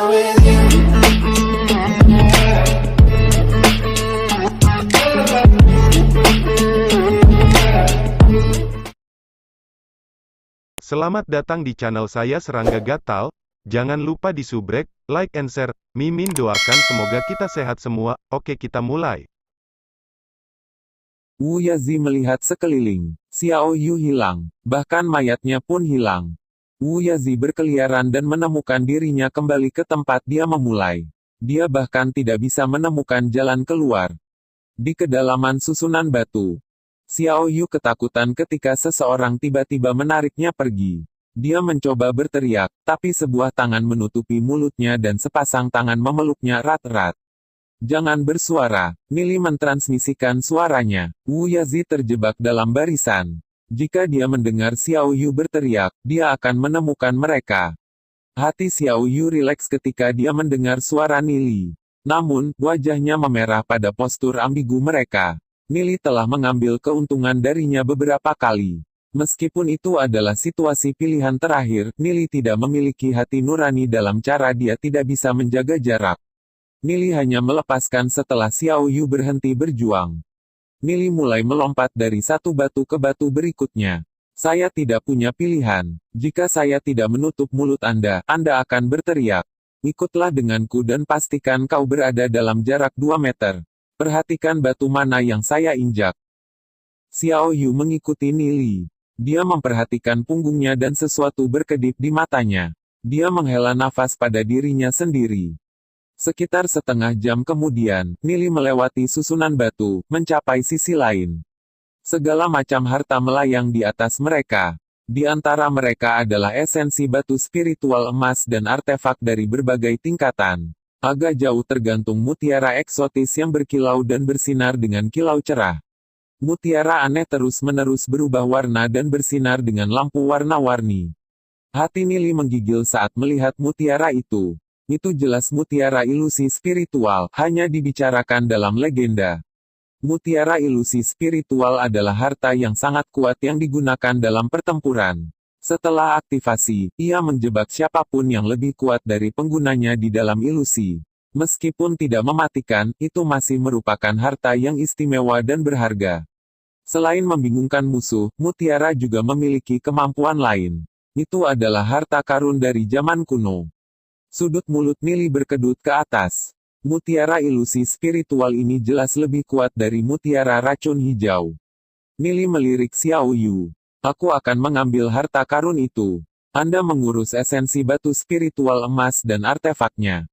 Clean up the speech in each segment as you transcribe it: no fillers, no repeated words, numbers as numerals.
with you. Selamat datang di channel saya Serangga Gatal. Jangan lupa di subrek, like and share. Mimin doakan semoga kita sehat semua. Oke, kita mulai. Wu Yazi melihat sekeliling. Xiao Yu hilang. Bahkan mayatnya pun hilang. Wu Yazi berkeliaran dan menemukan dirinya kembali ke tempat dia memulai. Dia bahkan tidak bisa menemukan jalan keluar. Di kedalaman susunan batu, Xiao Yu ketakutan ketika seseorang tiba-tiba menariknya pergi. Dia mencoba berteriak, tapi sebuah tangan menutupi mulutnya dan sepasang tangan memeluknya erat-erat. Jangan bersuara, Nili mentransmisikan suaranya. Wu Yazi terjebak dalam barisan. Jika dia mendengar Xiao Yu berteriak, dia akan menemukan mereka. Hati Xiao Yu rileks ketika dia mendengar suara Nili. Namun, wajahnya memerah pada postur ambigu mereka. Nili telah mengambil keuntungan darinya beberapa kali. Meskipun itu adalah situasi pilihan terakhir, Nili tidak memiliki hati nurani dalam cara dia tidak bisa menjaga jarak. Nili hanya melepaskan setelah Xiao Yu berhenti berjuang. Nili mulai melompat dari satu batu ke batu berikutnya. Saya tidak punya pilihan. Jika saya tidak menutup mulut Anda akan berteriak. Ikutlah denganku dan pastikan kau berada dalam jarak 2 meter. Perhatikan batu mana yang saya injak. Xiao Yu mengikuti Nili. Dia memperhatikan punggungnya dan sesuatu berkedip di matanya. Dia menghela nafas pada dirinya sendiri. Sekitar setengah jam kemudian, Nili melewati susunan batu, mencapai sisi lain. Segala macam harta melayang di atas mereka. Di antara mereka adalah esensi batu spiritual emas dan artefak dari berbagai tingkatan. Agak jauh tergantung mutiara eksotis yang berkilau dan bersinar dengan kilau cerah. Mutiara aneh terus-menerus berubah warna dan bersinar dengan lampu warna-warni. Hati Nili menggigil saat melihat mutiara itu. Itu jelas mutiara ilusi spiritual, hanya dibicarakan dalam legenda. Mutiara ilusi spiritual adalah harta yang sangat kuat yang digunakan dalam pertempuran. Setelah aktivasi, ia menjebak siapapun yang lebih kuat dari penggunanya di dalam ilusi. Meskipun tidak mematikan, itu masih merupakan harta yang istimewa dan berharga. Selain membingungkan musuh, mutiara juga memiliki kemampuan lain. Itu adalah harta karun dari zaman kuno. Sudut mulut Nili berkedut ke atas. Mutiara ilusi spiritual ini jelas lebih kuat dari mutiara racun hijau. Nili melirik Xiao Yu. Aku akan mengambil harta karun itu. Anda mengurus esensi batu spiritual emas dan artefaknya.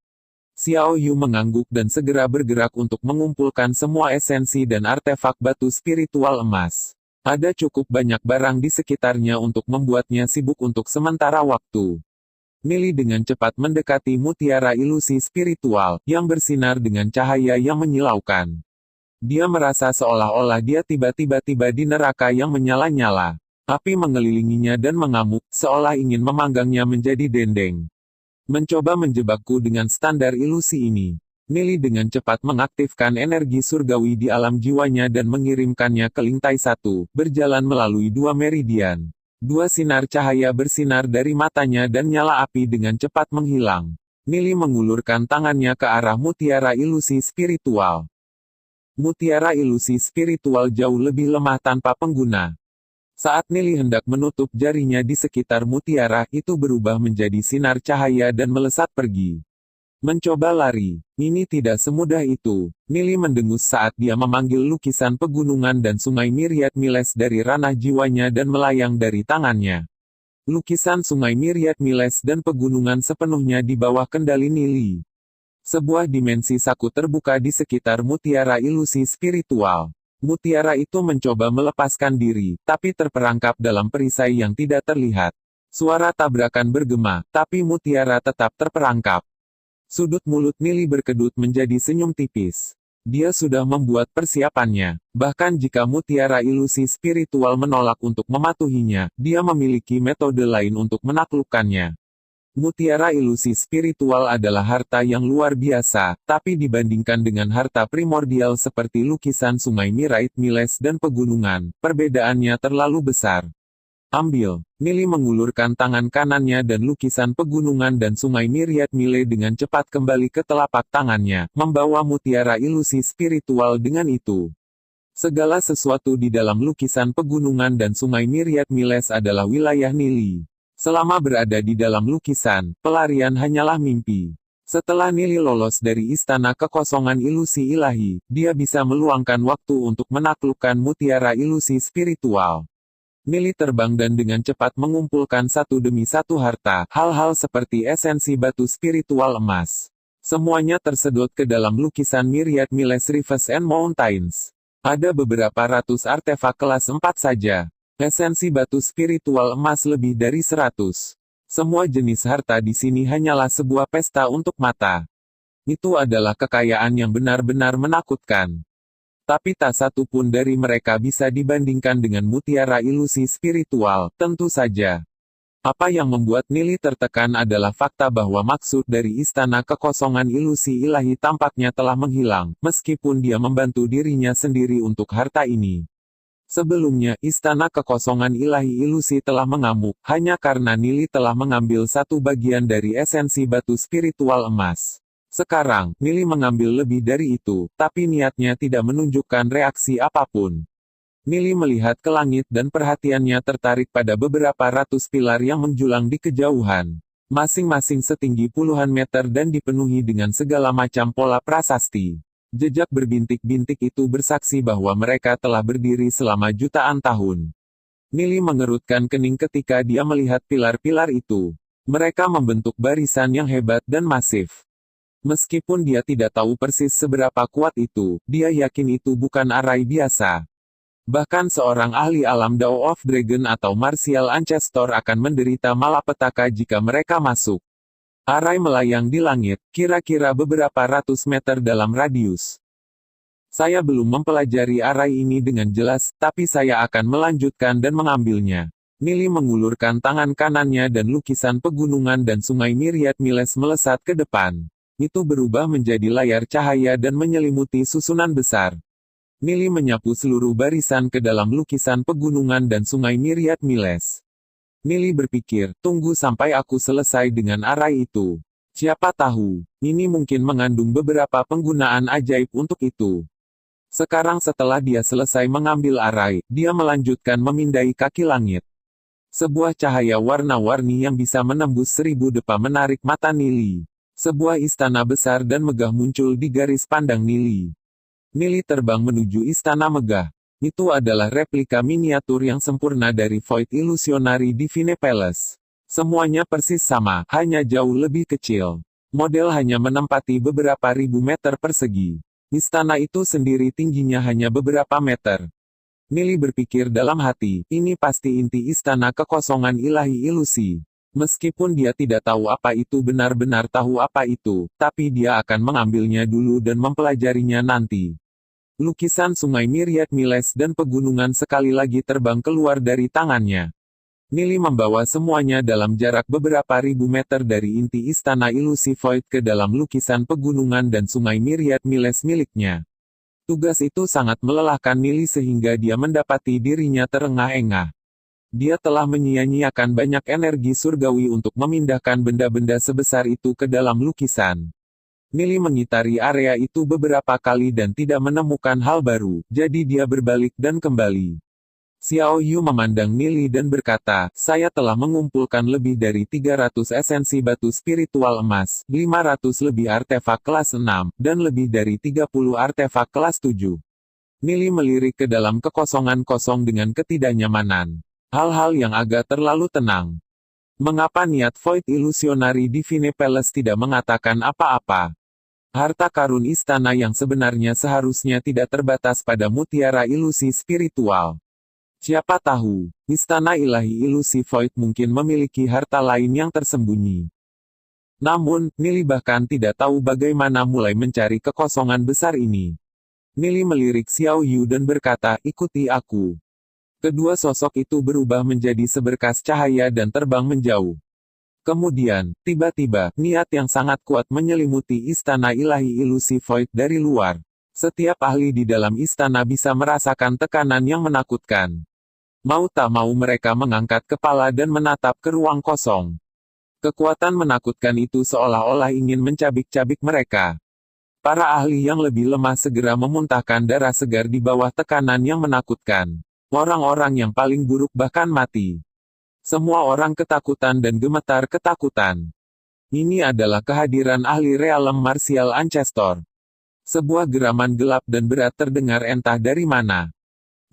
Xiao Yu mengangguk dan segera bergerak untuk mengumpulkan semua esensi dan artefak batu spiritual emas. Ada cukup banyak barang di sekitarnya untuk membuatnya sibuk untuk sementara waktu. Nili dengan cepat mendekati mutiara ilusi spiritual, yang bersinar dengan cahaya yang menyilaukan. Dia merasa seolah-olah dia tiba-tiba di neraka yang menyala-nyala. Api mengelilinginya dan mengamuk, seolah ingin memanggangnya menjadi dendeng. Mencoba menjebakku dengan standar ilusi ini. Nili dengan cepat mengaktifkan energi surgawi di alam jiwanya dan mengirimkannya ke lintai 1, berjalan melalui 2 meridian. 2 sinar cahaya bersinar dari matanya dan nyala api dengan cepat menghilang. Nili mengulurkan tangannya ke arah mutiara ilusi spiritual. Mutiara ilusi spiritual jauh lebih lemah tanpa pengguna. Saat Nili hendak menutup jarinya di sekitar mutiara, itu berubah menjadi sinar cahaya dan melesat pergi. Mencoba lari. Ini tidak semudah itu. Nili mendengus saat dia memanggil lukisan pegunungan dan sungai Myriad Miles dari ranah jiwanya dan melayang dari tangannya. Lukisan sungai Myriad Miles dan pegunungan sepenuhnya di bawah kendali Nili. Sebuah dimensi saku terbuka di sekitar mutiara ilusi spiritual. Mutiara itu mencoba melepaskan diri, tapi terperangkap dalam perisai yang tidak terlihat. Suara tabrakan bergema, tapi mutiara tetap terperangkap. Sudut mulut Nili berkedut menjadi senyum tipis. Dia sudah membuat persiapannya. Bahkan jika mutiara ilusi spiritual menolak untuk mematuhinya, dia memiliki metode lain untuk menaklukkannya. Mutiara ilusi spiritual adalah harta yang luar biasa, tapi dibandingkan dengan harta primordial seperti lukisan sungai Myriad Miles dan pegunungan, perbedaannya terlalu besar. Ambil. Nili mengulurkan tangan kanannya dan lukisan pegunungan dan sungai Myriad Mile dengan cepat kembali ke telapak tangannya, membawa mutiara ilusi spiritual dengan itu. Segala sesuatu di dalam lukisan pegunungan dan sungai Myriad Miles adalah wilayah Nili. Selama berada di dalam lukisan, pelarian hanyalah mimpi. Setelah Nili lolos dari istana kekosongan ilusi ilahi, dia bisa meluangkan waktu untuk menaklukkan mutiara ilusi spiritual. Nili terbang dan dengan cepat mengumpulkan satu demi satu harta, hal-hal seperti esensi batu spiritual emas. Semuanya tersedot ke dalam lukisan Myriad Miles Rivers and Mountains. Ada beberapa ratus artefak kelas 4 saja. Esensi batu spiritual emas lebih dari 100. Semua jenis harta di sini hanyalah sebuah pesta untuk mata. Itu adalah kekayaan yang benar-benar menakutkan. Tapi tak satu pun dari mereka bisa dibandingkan dengan mutiara ilusi spiritual, tentu saja. Apa yang membuat Nili tertekan adalah fakta bahwa maksud dari istana kekosongan ilusi ilahi tampaknya telah menghilang, meskipun dia membantu dirinya sendiri untuk harta ini. Sebelumnya, istana kekosongan ilahi ilusi telah mengamuk, hanya karena Nili telah mengambil satu bagian dari esensi batu spiritual emas. Sekarang, Nili mengambil lebih dari itu, tapi niatnya tidak menunjukkan reaksi apapun. Nili melihat ke langit dan perhatiannya tertarik pada beberapa ratus pilar yang menjulang di kejauhan. Masing-masing setinggi puluhan meter dan dipenuhi dengan segala macam pola prasasti. Jejak berbintik-bintik itu bersaksi bahwa mereka telah berdiri selama jutaan tahun. Nili mengerutkan kening ketika dia melihat pilar-pilar itu. Mereka membentuk barisan yang hebat dan masif. Meskipun dia tidak tahu persis seberapa kuat itu, dia yakin itu bukan arai biasa. Bahkan seorang ahli alam Dao of Dragon atau Martial Ancestor akan menderita malapetaka jika mereka masuk. Arai melayang di langit, kira-kira beberapa ratus meter dalam radius. Saya belum mempelajari arai ini dengan jelas, tapi saya akan melanjutkan dan mengambilnya. Nili mengulurkan tangan kanannya dan lukisan pegunungan dan sungai Myriad Miles melesat ke depan. Itu berubah menjadi layar cahaya dan menyelimuti susunan besar. Nili menyapu seluruh barisan ke dalam lukisan pegunungan dan sungai Myriad Miles. Nili berpikir, tunggu sampai aku selesai dengan arai itu. Siapa tahu, ini mungkin mengandung beberapa penggunaan ajaib untuk itu. Sekarang setelah dia selesai mengambil arai, dia melanjutkan memindai kaki langit. Sebuah cahaya warna-warni yang bisa menembus 1000 depa menarik mata Nili. Sebuah istana besar dan megah muncul di garis pandang Nili. Nili terbang menuju istana megah. Itu adalah replika miniatur yang sempurna dari Void Illusionary Divine Palace. Semuanya persis sama, hanya jauh lebih kecil. Model hanya menempati beberapa ribu meter persegi. Istana itu sendiri tingginya hanya beberapa meter. Nili berpikir dalam hati, ini pasti inti istana kekosongan ilahi ilusi. Meskipun dia tidak tahu apa itu benar-benar tahu apa itu, tapi dia akan mengambilnya dulu dan mempelajarinya nanti. Lukisan sungai Myriad Miles dan pegunungan sekali lagi terbang keluar dari tangannya. Nili membawa semuanya dalam jarak beberapa ribu meter dari inti istana ilusi Void ke dalam lukisan pegunungan dan sungai Myriad Miles miliknya. Tugas itu sangat melelahkan Nili sehingga dia mendapati dirinya terengah-engah. Dia telah menyia-nyiakan banyak energi surgawi untuk memindahkan benda-benda sebesar itu ke dalam lukisan. Nili mengitari area itu beberapa kali dan tidak menemukan hal baru, jadi dia berbalik dan kembali. Xiao Yu memandang Nili dan berkata, saya telah mengumpulkan lebih dari 300 esensi batu spiritual emas, 500 lebih artefak kelas 6, dan lebih dari 30 artefak kelas 7. Nili melirik ke dalam kekosongan kosong dengan ketidaknyamanan. Hal-hal yang agak terlalu tenang. Mengapa niat Void Illusionary Divine Palace tidak mengatakan apa-apa? Harta karun istana yang sebenarnya seharusnya tidak terbatas pada mutiara ilusi spiritual. Siapa tahu, istana ilahi ilusi Void mungkin memiliki harta lain yang tersembunyi. Namun, Nili bahkan tidak tahu bagaimana mulai mencari kekosongan besar ini. Nili melirik Xiao Yu dan berkata, ikuti aku. Kedua sosok itu berubah menjadi seberkas cahaya dan terbang menjauh. Kemudian, tiba-tiba, niat yang sangat kuat menyelimuti istana ilahi ilusi Void dari luar. Setiap ahli di dalam istana bisa merasakan tekanan yang menakutkan. Mau tak mau mereka mengangkat kepala dan menatap ke ruang kosong. Kekuatan menakutkan itu seolah-olah ingin mencabik-cabik mereka. Para ahli yang lebih lemah segera memuntahkan darah segar di bawah tekanan yang menakutkan. Orang-orang yang paling buruk bahkan mati. Semua orang ketakutan dan gemetar ketakutan. Ini adalah kehadiran ahli realem martial ancestor. Sebuah geraman gelap dan berat terdengar entah dari mana.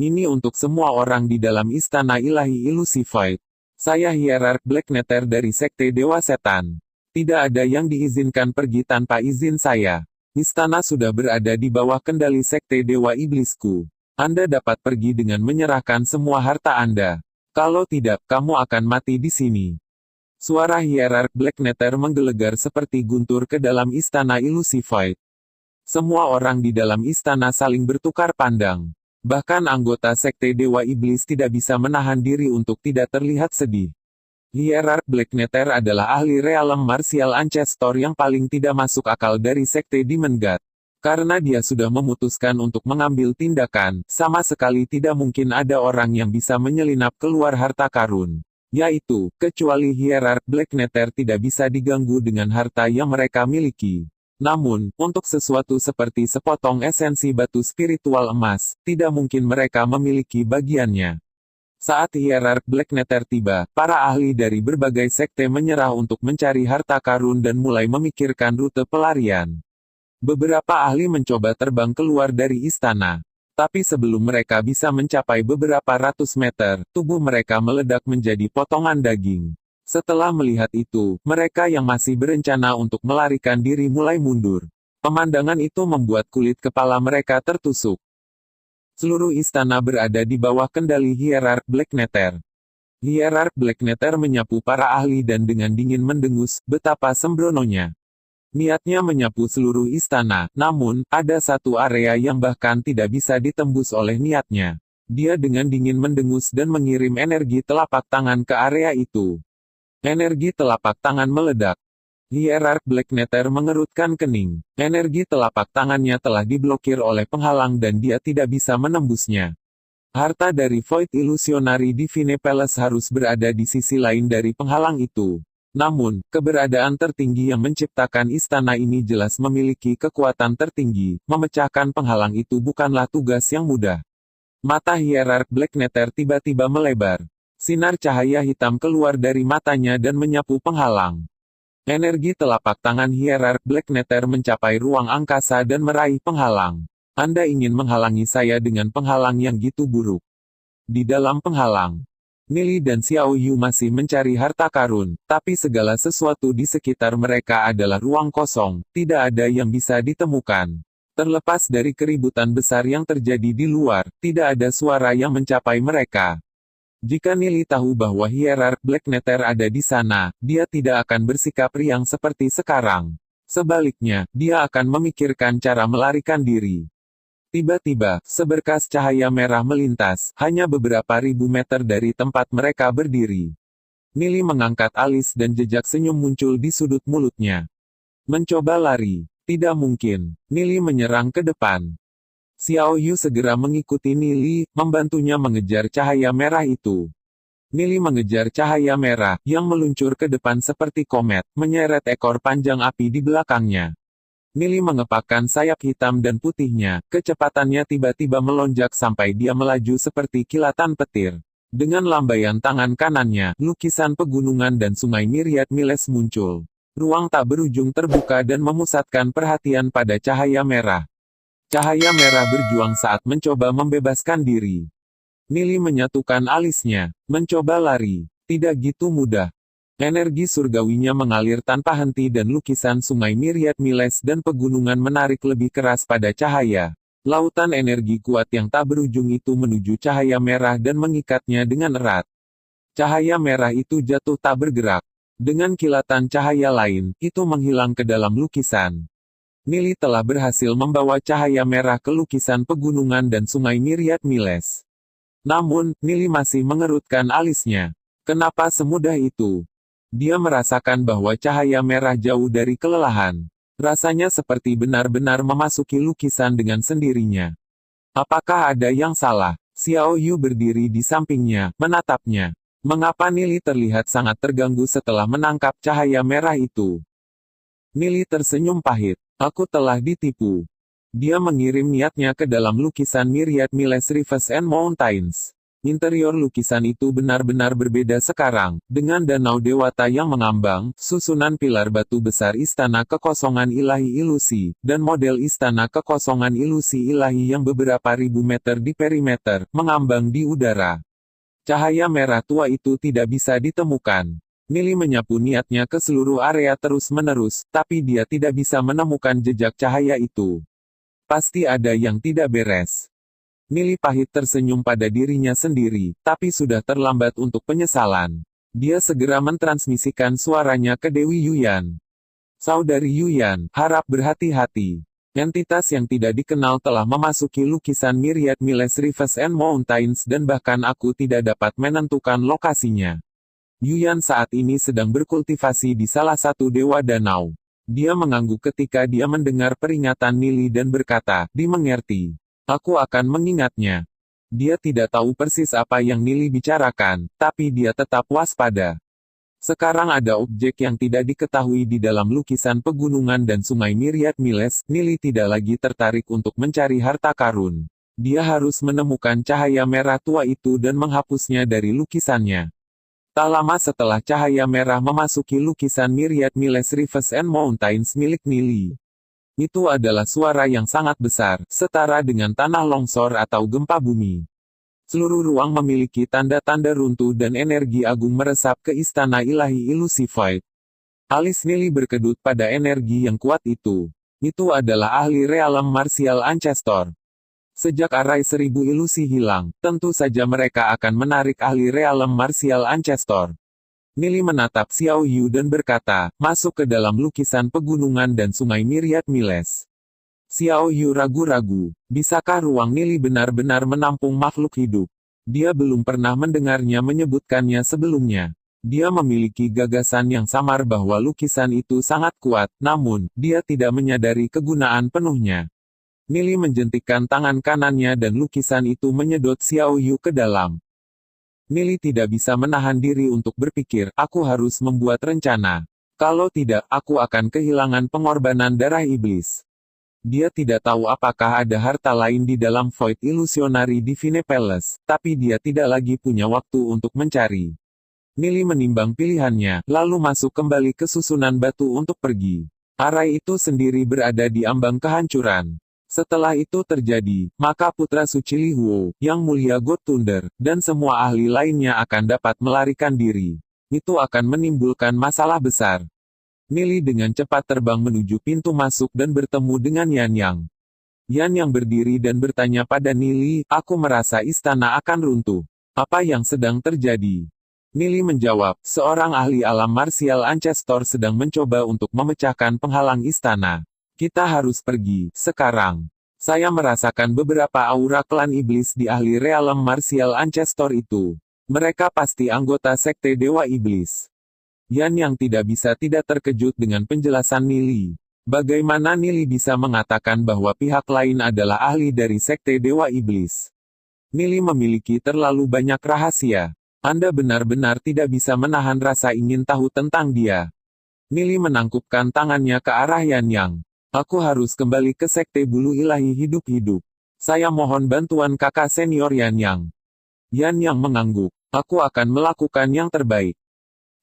Ini untuk semua orang di dalam istana ilahi ilusi void. Saya hierark Black Nether dari Sekte Dewa Setan. Tidak ada yang diizinkan pergi tanpa izin saya. Istana sudah berada di bawah kendali Sekte Dewa Iblisku. Anda dapat pergi dengan menyerahkan semua harta Anda. Kalau tidak, kamu akan mati di sini. Suara hierark Black Nether menggelegar seperti guntur ke dalam istana ilusi void. Semua orang di dalam istana saling bertukar pandang. Bahkan anggota Sekte Dewa Iblis tidak bisa menahan diri untuk tidak terlihat sedih. Hierark Black Nether adalah ahli realem martial ancestor yang paling tidak masuk akal dari Sekte Demon God. Karena dia sudah memutuskan untuk mengambil tindakan, sama sekali tidak mungkin ada orang yang bisa menyelinap keluar harta karun. Yaitu, kecuali hierark Black Nether tidak bisa diganggu dengan harta yang mereka miliki. Namun, untuk sesuatu seperti sepotong esensi batu spiritual emas, tidak mungkin mereka memiliki bagiannya. Saat hierark Black Nether tiba, para ahli dari berbagai sekte menyerah untuk mencari harta karun dan mulai memikirkan rute pelarian. Beberapa ahli mencoba terbang keluar dari istana. Tapi sebelum mereka bisa mencapai beberapa ratus meter, tubuh mereka meledak menjadi potongan daging. Setelah melihat itu, mereka yang masih berencana untuk melarikan diri mulai mundur. Pemandangan itu membuat kulit kepala mereka tertusuk. Seluruh istana berada di bawah kendali hierark Black Nether. Hierark Black Nether menyapu para ahli dan dengan dingin mendengus, betapa sembrononya. Niatnya menyapu seluruh istana, namun, ada satu area yang bahkan tidak bisa ditembus oleh niatnya. Dia dengan dingin mendengus dan mengirim energi telapak tangan ke area itu. Energi telapak tangan meledak. Hierark Black Nether mengerutkan kening. Energi telapak tangannya telah diblokir oleh penghalang dan dia tidak bisa menembusnya. Harta dari Void Illusionary Divine Palace harus berada di sisi lain dari penghalang itu. Namun, keberadaan tertinggi yang menciptakan istana ini jelas memiliki kekuatan tertinggi. Memecahkan penghalang itu bukanlah tugas yang mudah. Mata hierark Black Nether tiba-tiba melebar. Sinar cahaya hitam keluar dari matanya dan menyapu penghalang. Energi telapak tangan hierark Black Nether mencapai ruang angkasa dan meraih penghalang. Anda ingin menghalangi saya dengan penghalang yang gitu buruk. Di dalam penghalang, Nili dan Xiao Yu masih mencari harta karun, tapi segala sesuatu di sekitar mereka adalah ruang kosong, tidak ada yang bisa ditemukan. Terlepas dari keributan besar yang terjadi di luar, tidak ada suara yang mencapai mereka. Jika Nili tahu bahwa hierark Black Nether ada di sana, dia tidak akan bersikap riang seperti sekarang. Sebaliknya, dia akan memikirkan cara melarikan diri. Tiba-tiba, seberkas cahaya merah melintas, hanya beberapa ribu meter dari tempat mereka berdiri. Nili mengangkat alis dan jejak senyum muncul di sudut mulutnya. Mencoba lari. Tidak mungkin. Nili menyerang ke depan. Xiao Yu segera mengikuti Nili, membantunya mengejar cahaya merah itu. Nili mengejar cahaya merah, yang meluncur ke depan seperti komet, menyeret ekor panjang api di belakangnya. Nili mengepakkan sayap hitam dan putihnya, kecepatannya tiba-tiba melonjak sampai dia melaju seperti kilatan petir. Dengan lambaian tangan kanannya, lukisan pegunungan dan sungai Myriad Miles muncul. Ruang tak berujung terbuka dan memusatkan perhatian pada cahaya merah. Cahaya merah berjuang saat mencoba membebaskan diri. Nili menyatukan alisnya, mencoba lari. Tidak gitu mudah. Energi surgawinya mengalir tanpa henti dan lukisan sungai Myriad Miles dan pegunungan menarik lebih keras pada cahaya. Lautan energi kuat yang tak berujung itu menuju cahaya merah dan mengikatnya dengan erat. Cahaya merah itu jatuh tak bergerak. Dengan kilatan cahaya lain, itu menghilang ke dalam lukisan. Nili telah berhasil membawa cahaya merah ke lukisan pegunungan dan sungai Myriad Miles. Namun, Nili masih mengerutkan alisnya. Kenapa semudah itu? Dia merasakan bahwa cahaya merah jauh dari kelelahan. Rasanya seperti benar-benar memasuki lukisan dengan sendirinya. Apakah ada yang salah? Xiao Yu berdiri di sampingnya, menatapnya. Mengapa Nili terlihat sangat terganggu setelah menangkap cahaya merah itu? Nili tersenyum pahit. Aku telah ditipu. Dia mengirim niatnya ke dalam lukisan Myriad Miles Rivers and Mountains. Interior lukisan itu benar-benar berbeda sekarang, dengan danau dewata yang mengambang, susunan pilar batu besar istana kekosongan ilahi ilusi, dan model istana kekosongan ilusi ilahi yang beberapa ribu meter di perimeter, mengambang di udara. Cahaya merah tua itu tidak bisa ditemukan. Nili menyapu niatnya ke seluruh area terus-menerus, tapi dia tidak bisa menemukan jejak cahaya itu. Pasti ada yang tidak beres. Nili pahit tersenyum pada dirinya sendiri, tapi sudah terlambat untuk penyesalan. Dia segera mentransmisikan suaranya ke Dewi Yuyan. Saudari Yuyan, harap berhati-hati. Entitas yang tidak dikenal telah memasuki lukisan Myriad Miles Rivers and Mountains dan bahkan aku tidak dapat menentukan lokasinya. Yuyan saat ini sedang berkultivasi di salah satu dewa danau. Dia mengangguk ketika dia mendengar peringatan Nili dan berkata, dimengerti. Aku akan mengingatnya. Dia tidak tahu persis apa yang Nili bicarakan, tapi dia tetap waspada. Sekarang ada objek yang tidak diketahui di dalam lukisan pegunungan dan sungai Myriad Miles. Nili tidak lagi tertarik untuk mencari harta karun. Dia harus menemukan cahaya merah tua itu dan menghapusnya dari lukisannya. Tak lama setelah cahaya merah memasuki lukisan Myriad Miles Rivers and Mountains milik Nili. Itu adalah suara yang sangat besar, setara dengan tanah longsor atau gempa bumi. Seluruh ruang memiliki tanda-tanda runtuh dan energi agung meresap ke istana ilahi ilusi Void. Alis Nili berkedut pada energi yang kuat itu. Itu adalah ahli realem martial ancestor. Sejak arai 1000 ilusi hilang, tentu saja mereka akan menarik ahli realem martial ancestor. Nili menatap Xiao Yu dan berkata, masuk ke dalam lukisan pegunungan dan sungai Myriad Miles. Xiao Yu ragu-ragu, bisakah ruang Nili benar-benar menampung makhluk hidup? Dia belum pernah mendengarnya menyebutkannya sebelumnya. Dia memiliki gagasan yang samar bahwa lukisan itu sangat kuat, namun, dia tidak menyadari kegunaan penuhnya. Nili menjentikkan tangan kanannya dan lukisan itu menyedot Xiao Yu ke dalam. Nili tidak bisa menahan diri untuk berpikir, aku harus membuat rencana. Kalau tidak, aku akan kehilangan pengorbanan darah iblis. Dia tidak tahu apakah ada harta lain di dalam Void Illusionary Divine Palace, tapi dia tidak lagi punya waktu untuk mencari. Nili menimbang pilihannya, lalu masuk kembali ke susunan batu untuk pergi. Arai itu sendiri berada di ambang kehancuran. Setelah itu terjadi, maka putra suci Li Huo, yang mulia God Thunder, dan semua ahli lainnya akan dapat melarikan diri. Itu akan menimbulkan masalah besar. Nili dengan cepat terbang menuju pintu masuk dan bertemu dengan Yan Yang. Yan Yang berdiri dan bertanya pada Nili, aku merasa istana akan runtuh. Apa yang sedang terjadi? Nili menjawab, seorang ahli alam martial ancestor sedang mencoba untuk memecahkan penghalang istana. Kita harus pergi, sekarang. Saya merasakan beberapa aura klan iblis di ahli realem martial ancestor itu. Mereka pasti anggota sekte Dewa Iblis. Yan yang tidak bisa tidak terkejut dengan penjelasan Nili. Bagaimana Nili bisa mengatakan bahwa pihak lain adalah ahli dari sekte Dewa Iblis? Nili memiliki terlalu banyak rahasia. Anda benar-benar tidak bisa menahan rasa ingin tahu tentang dia. Nili menangkupkan tangannya ke arah Yan Yang. Aku harus kembali ke sekte bulu ilahi hidup-hidup. Saya mohon bantuan kakak senior Yan Yang. Yan Yang mengangguk. Aku akan melakukan yang terbaik.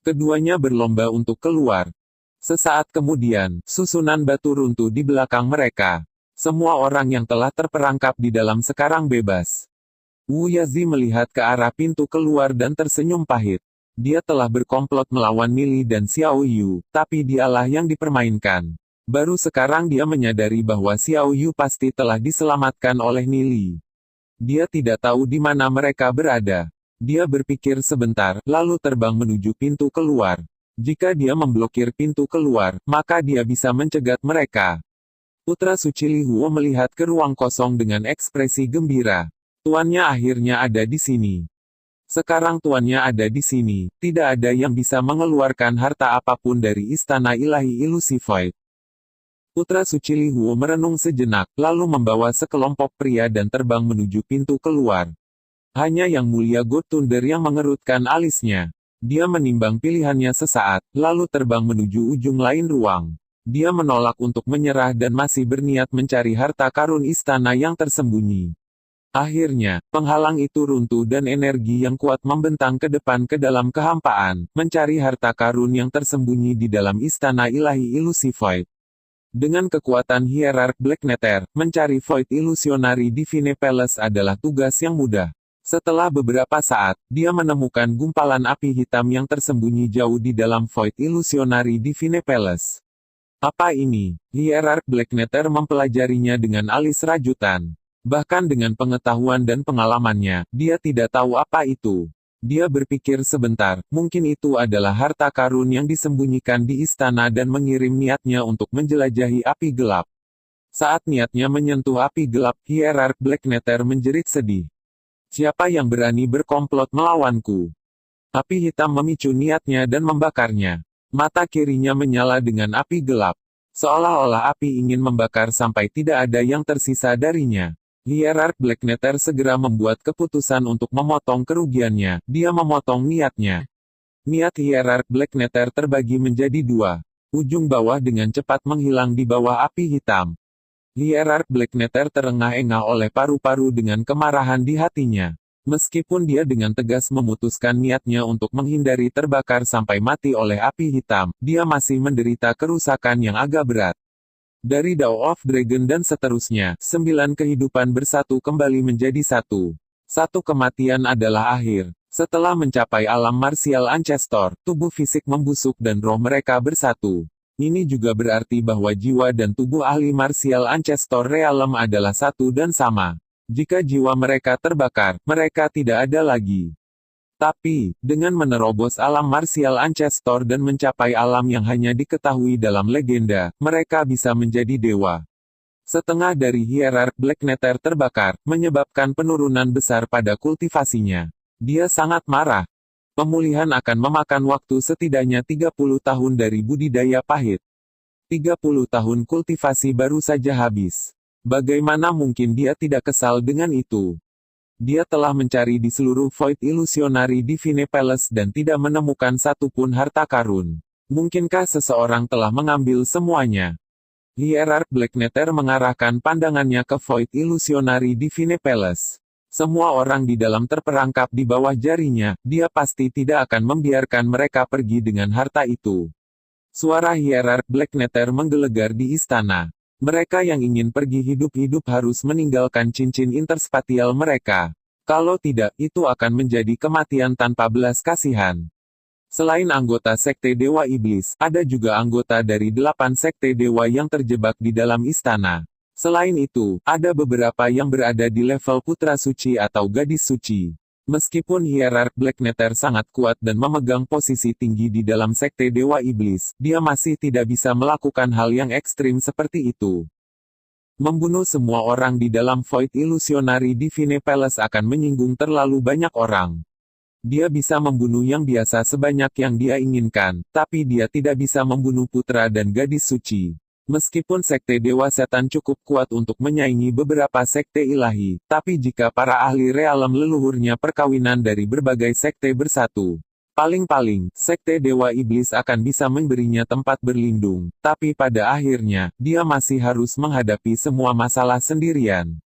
Keduanya berlomba untuk keluar. Sesaat kemudian, susunan batu runtuh di belakang mereka. Semua orang yang telah terperangkap di dalam sekarang bebas. Wu Yazi melihat ke arah pintu keluar dan tersenyum pahit. Dia telah berkomplot melawan Nili dan Xiao Yu, tapi dialah yang dipermainkan. Baru sekarang dia menyadari bahwa Xiao Yu pasti telah diselamatkan oleh Nili. Dia tidak tahu di mana mereka berada. Dia berpikir sebentar, lalu terbang menuju pintu keluar. Jika dia memblokir pintu keluar, maka dia bisa mencegat mereka. Putra suci Li Huo melihat ke ruang kosong dengan ekspresi gembira. Tuannya akhirnya ada di sini. Sekarang tuannya ada di sini, tidak ada yang bisa mengeluarkan harta apapun dari istana ilahi ilusi Void. Putra suci Li Huo merenung sejenak, lalu membawa sekelompok pria dan terbang menuju pintu keluar. Hanya Yang Mulia God Thunder yang mengerutkan alisnya. Dia menimbang pilihannya sesaat, lalu terbang menuju ujung lain ruang. Dia menolak untuk menyerah dan masih berniat mencari harta karun istana yang tersembunyi. Akhirnya, penghalang itu runtuh dan energi yang kuat membentang ke depan ke dalam kehampaan, mencari harta karun yang tersembunyi di dalam istana ilahi ilusi Void. Dengan kekuatan hierark Black Nether, mencari Void Illusionary Divine Palace adalah tugas yang mudah. Setelah beberapa saat, dia menemukan gumpalan api hitam yang tersembunyi jauh di dalam Void Illusionary Divine Palace. Apa ini? Hierark Black Nether mempelajarinya dengan alis rajutan. Bahkan dengan pengetahuan dan pengalamannya, dia tidak tahu apa itu. Dia berpikir sebentar, mungkin itu adalah harta karun yang disembunyikan di istana dan mengirim niatnya untuk menjelajahi api gelap. Saat niatnya menyentuh api gelap, hierark Black Nether menjerit sedih. Siapa yang berani berkomplot melawanku? Api hitam memicu niatnya dan membakarnya. Mata kirinya menyala dengan api gelap. Seolah-olah api ingin membakar sampai tidak ada yang tersisa darinya. Hierark Black Nether segera membuat keputusan untuk memotong kerugiannya. Dia memotong niatnya. Niat Hierark Black Nether terbagi menjadi dua. Ujung bawah dengan cepat menghilang di bawah api hitam. Hierark Black Nether terengah-engah oleh paru-paru dengan kemarahan di hatinya. Meskipun dia dengan tegas memutuskan niatnya untuk menghindari terbakar sampai mati oleh api hitam, dia masih menderita kerusakan yang agak berat. Dari Dao of Dragon dan seterusnya, 9 kehidupan bersatu kembali menjadi satu. Satu kematian adalah akhir. Setelah mencapai alam martial ancestor, tubuh fisik membusuk dan roh mereka bersatu. Ini juga berarti bahwa jiwa dan tubuh ahli martial ancestor realm adalah satu dan sama. Jika jiwa mereka terbakar, mereka tidak ada lagi. Tapi, dengan menerobos alam martial ancestor dan mencapai alam yang hanya diketahui dalam legenda, mereka bisa menjadi dewa. Setengah dari hierark Black Nether terbakar, menyebabkan penurunan besar pada kultivasinya. Dia sangat marah. Pemulihan akan memakan waktu setidaknya 30 tahun dari budidaya pahit. 30 tahun kultivasi baru saja habis. Bagaimana mungkin dia tidak kesal dengan itu? Dia telah mencari di seluruh Void Illusionary Divine Palace dan tidak menemukan satupun harta karun. Mungkinkah seseorang telah mengambil semuanya? Hierark Black Nether mengarahkan pandangannya ke Void Illusionary Divine Palace. Semua orang di dalam terperangkap di bawah jarinya, dia pasti tidak akan membiarkan mereka pergi dengan harta itu. Suara Hierark Black Nether menggelegar di istana. Mereka yang ingin pergi hidup-hidup harus meninggalkan cincin interspatial mereka. Kalau tidak, itu akan menjadi kematian tanpa belas kasihan. Selain anggota Sekte Dewa Iblis, ada juga anggota dari 8 Sekte Dewa yang terjebak di dalam istana. Selain itu, ada beberapa yang berada di level Putra Suci atau Gadis Suci. Meskipun Hierark Black Nether sangat kuat dan memegang posisi tinggi di dalam Sekte Dewa Iblis, dia masih tidak bisa melakukan hal yang ekstrim seperti itu. Membunuh semua orang di dalam Void Illusionary Divine Palace akan menyinggung terlalu banyak orang. Dia bisa membunuh yang biasa sebanyak yang dia inginkan, tapi dia tidak bisa membunuh putra dan gadis suci. Meskipun Sekte Dewa Setan cukup kuat untuk menyaingi beberapa sekte ilahi, tapi jika para ahli realem leluhurnya perkawinan dari berbagai sekte bersatu, paling-paling, Sekte Dewa Iblis akan bisa memberinya tempat berlindung, tapi pada akhirnya, dia masih harus menghadapi semua masalah sendirian.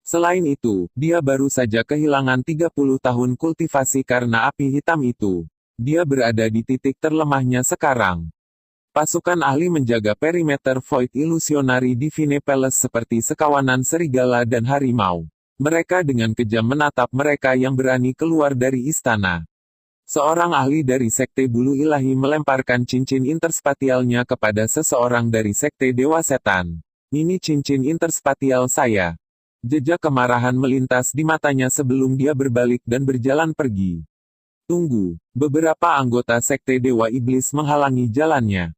Selain itu, dia baru saja kehilangan 30 tahun kultivasi karena api hitam itu. Dia berada di titik terlemahnya sekarang. Pasukan ahli menjaga perimeter Void Illusionary Divine Palace seperti sekawanan serigala dan harimau. Mereka dengan kejam menatap mereka yang berani keluar dari istana. Seorang ahli dari Sekte Bulu Ilahi melemparkan cincin interspatialnya kepada seseorang dari Sekte Dewa Setan. Ini cincin interspatial saya. Jejak kemarahan melintas di matanya sebelum dia berbalik dan berjalan pergi. Tunggu, beberapa anggota Sekte Dewa Iblis menghalangi jalannya.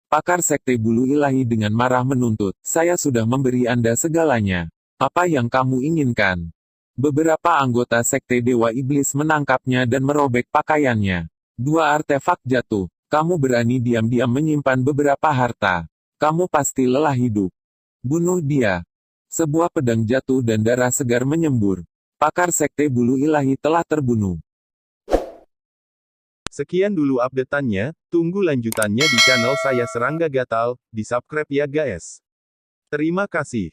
Pakar Sekte Bulu Ilahi dengan marah menuntut, saya sudah memberi Anda segalanya. Apa yang kamu inginkan? Beberapa anggota Sekte Dewa Iblis menangkapnya dan merobek pakaiannya. 2 artefak jatuh. Kamu berani diam-diam menyimpan beberapa harta. Kamu pasti lelah hidup. Bunuh dia. Sebuah pedang jatuh dan darah segar menyembur. Pakar Sekte Bulu Ilahi telah terbunuh. Sekian dulu update-annya, tunggu lanjutannya di channel saya Serangga Gatal, di subscribe ya guys. Terima kasih.